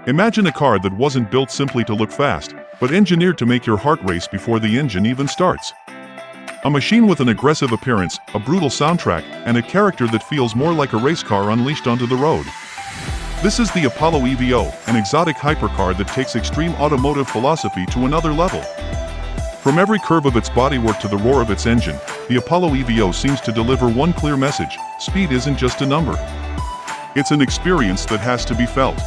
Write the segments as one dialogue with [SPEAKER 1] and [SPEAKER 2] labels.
[SPEAKER 1] Imagine a car that wasn't built simply to look fast, but engineered to make your heart race before the engine even starts. A machine with an aggressive appearance, a brutal soundtrack, and a character that feels more like a race car unleashed onto the road. This is the Apollo EVO, an exotic hypercar that takes extreme automotive philosophy to another level. From every curve of its bodywork to the roar of its engine, the Apollo EVO seems to deliver one clear message: speed isn't just a number. It's an experience that has to be felt.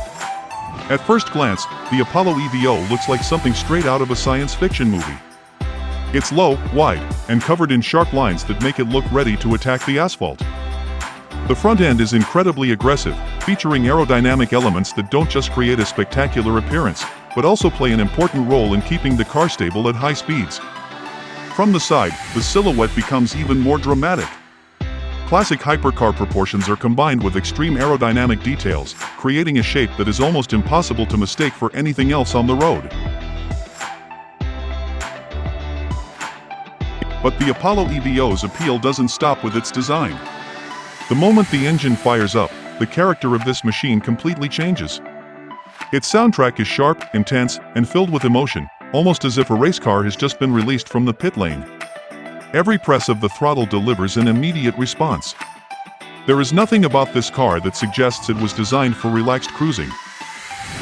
[SPEAKER 1] At first glance, the Apollo EVO looks like something straight out of a science fiction movie. It's low, wide, and covered in sharp lines that make it look ready to attack the asphalt. The front end is incredibly aggressive, featuring aerodynamic elements that don't just create a spectacular appearance, but also play an important role in keeping the car stable at high speeds. From the side, the silhouette becomes even more dramatic. Classic hypercar proportions are combined with extreme aerodynamic details, creating a shape that is almost impossible to mistake for anything else on the road. But the Apollo EVO's appeal doesn't stop with its design. The moment the engine fires up, the character of this machine completely changes. Its soundtrack is sharp, intense, and filled with emotion, almost as if a race car has just been released from the pit lane. Every press of the throttle delivers an immediate response. There is nothing about this car that suggests it was designed for relaxed cruising.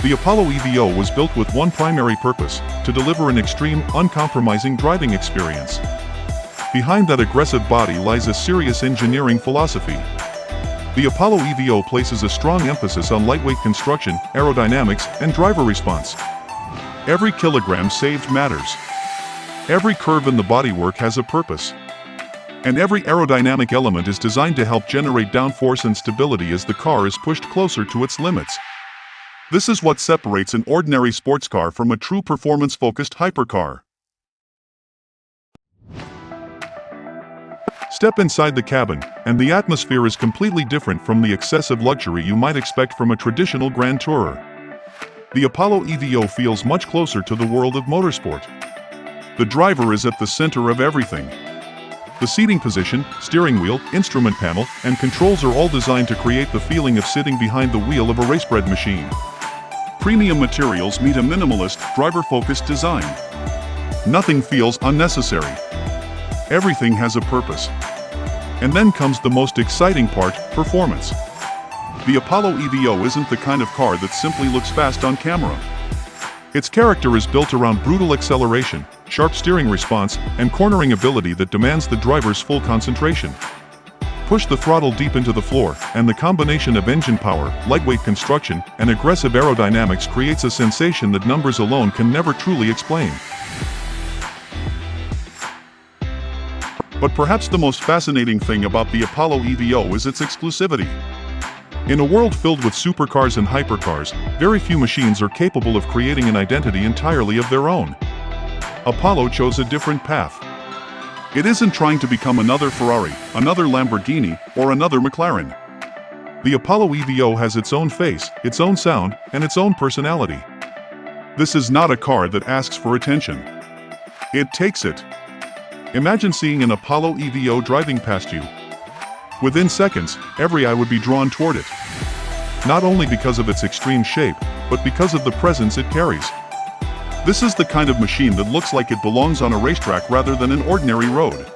[SPEAKER 1] The Apollo EVO was built with one primary purpose: to deliver an extreme, uncompromising driving experience. Behind that aggressive body lies a serious engineering philosophy. The Apollo EVO places a strong emphasis on lightweight construction, aerodynamics, and driver response. Every kilogram saved matters. Every curve in the bodywork has a purpose. And every aerodynamic element is designed to help generate downforce and stability as the car is pushed closer to its limits. This is what separates an ordinary sports car from a true performance-focused hypercar. Step inside the cabin, and the atmosphere is completely different from the excessive luxury you might expect from a traditional Grand Tourer. The Apollo EVO feels much closer to the world of motorsport. The driver is at the center of everything. The seating position, steering wheel, instrument panel, and controls are all designed to create the feeling of sitting behind the wheel of a racebred machine. Premium materials meet a minimalist, driver-focused design. Nothing feels unnecessary. Everything has a purpose. And then comes the most exciting part: performance. The Apollo EVO isn't the kind of car that simply looks fast on camera. Its character is built around brutal acceleration, sharp steering response, and cornering ability that demands the driver's full concentration. Push the throttle deep into the floor, and the combination of engine power, lightweight construction, and aggressive aerodynamics creates a sensation that numbers alone can never truly explain. But perhaps the most fascinating thing about the Apollo EVO is its exclusivity. In a world filled with supercars and hypercars, very few machines are capable of creating an identity entirely of their own. Apollo chose a different path. It isn't trying to become another Ferrari, another Lamborghini, or another McLaren. The Apollo EVO has its own face, its own sound, and its own personality. This is not a car that asks for attention. It takes it. Imagine seeing an Apollo EVO driving past you. Within seconds, every eye would be drawn toward it. Not only because of its extreme shape, but because of the presence it carries. This is the kind of machine that looks like it belongs on a racetrack rather than an ordinary road.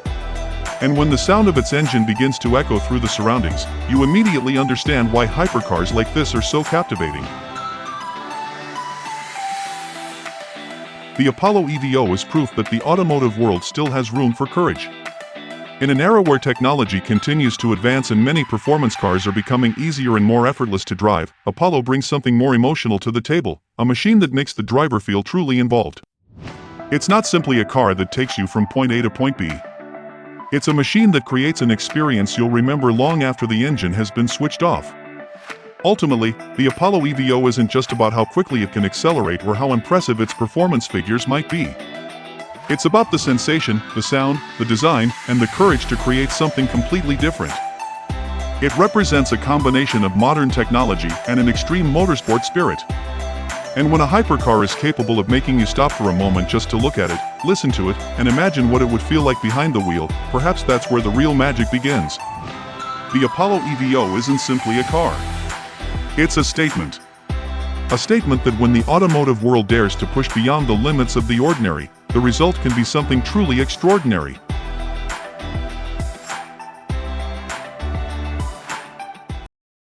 [SPEAKER 1] And when the sound of its engine begins to echo through the surroundings, you immediately understand why hypercars like this are so captivating. The Apollo EVO is proof that the automotive world still has room for courage. In an era where technology continues to advance and many performance cars are becoming easier and more effortless to drive, Apollo brings something more emotional to the table, a machine that makes the driver feel truly involved. It's not simply a car that takes you from point A to point B. It's a machine that creates an experience you'll remember long after the engine has been switched off. Ultimately, the Apollo EVO isn't just about how quickly it can accelerate or how impressive its performance figures might be. It's about the sensation, the sound, the design, and the courage to create something completely different. It represents a combination of modern technology and an extreme motorsport spirit. And when a hypercar is capable of making you stop for a moment just to look at it, listen to it, and imagine what it would feel like behind the wheel, perhaps that's where the real magic begins. The Apollo EVO isn't simply a car. It's a statement. A statement that when the automotive world dares to push beyond the limits of the ordinary, the result can be something truly extraordinary.